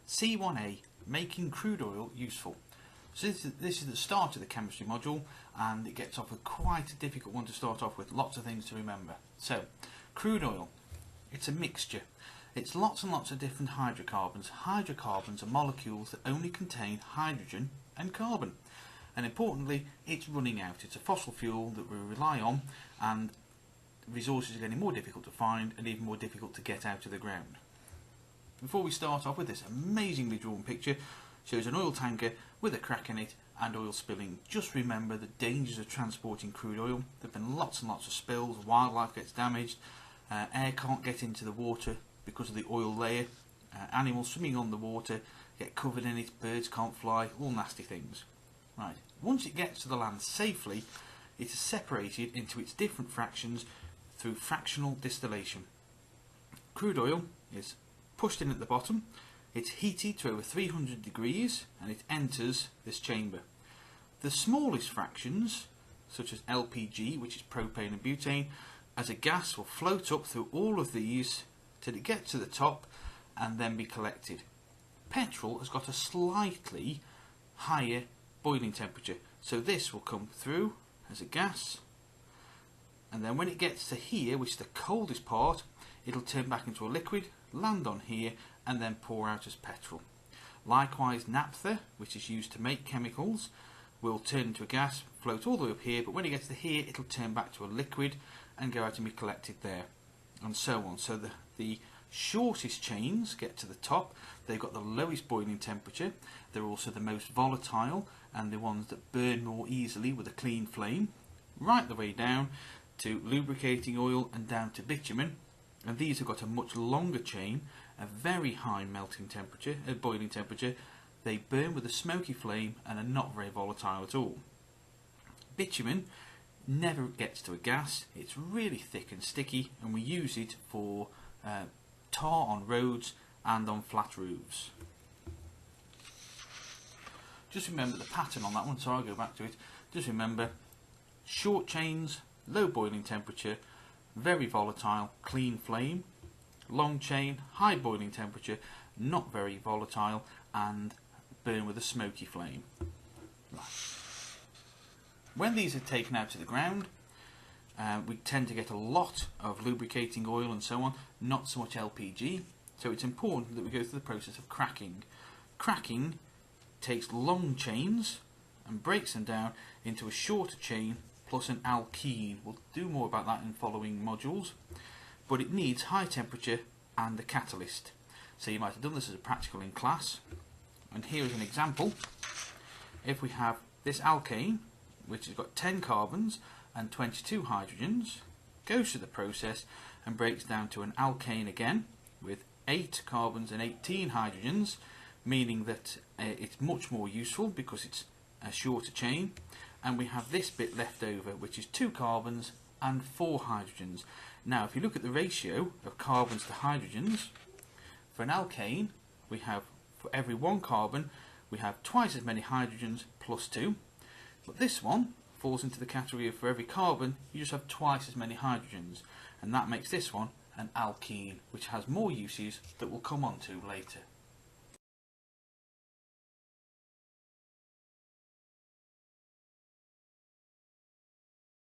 C1a, making crude oil useful. So this is the start of the chemistry module, and it gets off with quite a difficult one to start off with, lots of things to remember. So, crude oil, it's a mixture. It's lots and lots of different hydrocarbons. Hydrocarbons are molecules that only contain hydrogen and carbon. And importantly, it's running out. It's a fossil fuel that we rely on, and resources are getting more difficult to find and even more difficult to get out of the ground. Before we start off with this amazingly drawn picture, shows an oil tanker with a crack in it and oil spilling. Just remember the dangers of transporting crude oil. There have been lots and lots of spills, wildlife gets damaged, air can't get into the water because of the oil layer, animals swimming on the water get covered in it, birds can't fly, all nasty things. Right. Once it gets to the land safely, it is separated into its different fractions through fractional distillation. Crude oil is pushed in at the bottom, it's heated to over 300 degrees and it enters this chamber. The smallest fractions, such as LPG, which is propane and butane, as a gas will float up through all of these till it gets to the top and then be collected. Petrol has got a slightly higher boiling temperature, so this will come through as a gas, and then when it gets to here, which is the coldest part, it'll turn back into a liquid, land on here and then pour out as petrol. Likewise, naphtha, which is used to make chemicals, will turn into a gas, float all the way up here, but when it gets to here it'll turn back to a liquid and go out and be collected there, and so on. So the shortest chains get to the top, they've got the lowest boiling temperature, they're also the most volatile and the ones that burn more easily with a clean flame, right the way down to lubricating oil and down to bitumen. And these have got a much longer chain, a very high melting temperature, boiling temperature. They burn with a smoky flame and are not very volatile at all. Bitumen never gets to a gas. It's really thick and sticky, and we use it for tar on roads and on flat roofs. Just remember the pattern on that one, so I'll go back to it. Just remember, short chains, low boiling temperature, very volatile, clean flame. Long chain, high boiling temperature, not very volatile, and burn with a smoky flame. Right. When these are taken out to the ground, we tend to get a lot of lubricating oil and so on, not so much LPG, so it's important that we go through the process of cracking. Cracking takes long chains and breaks them down into a shorter chain plus an alkene. We'll do more about that in following modules, but it needs high temperature and a catalyst. So you might have done this as a practical in class, and here is an example. If we have this alkane, which has got 10 carbons and 22 hydrogens, goes through the process and breaks down to an alkane again with 8 carbons and 18 hydrogens, meaning that it's much more useful because it's a shorter chain. And we have this bit left over, which is 2 carbons and 4 hydrogens. Now if you look at the ratio of carbons to hydrogens, for an alkane we have, for every 1 carbon we have twice as many hydrogens plus 2, but this one falls into the category of for every carbon you just have twice as many hydrogens, and that makes this one an alkene, which has more uses that we'll come on to later.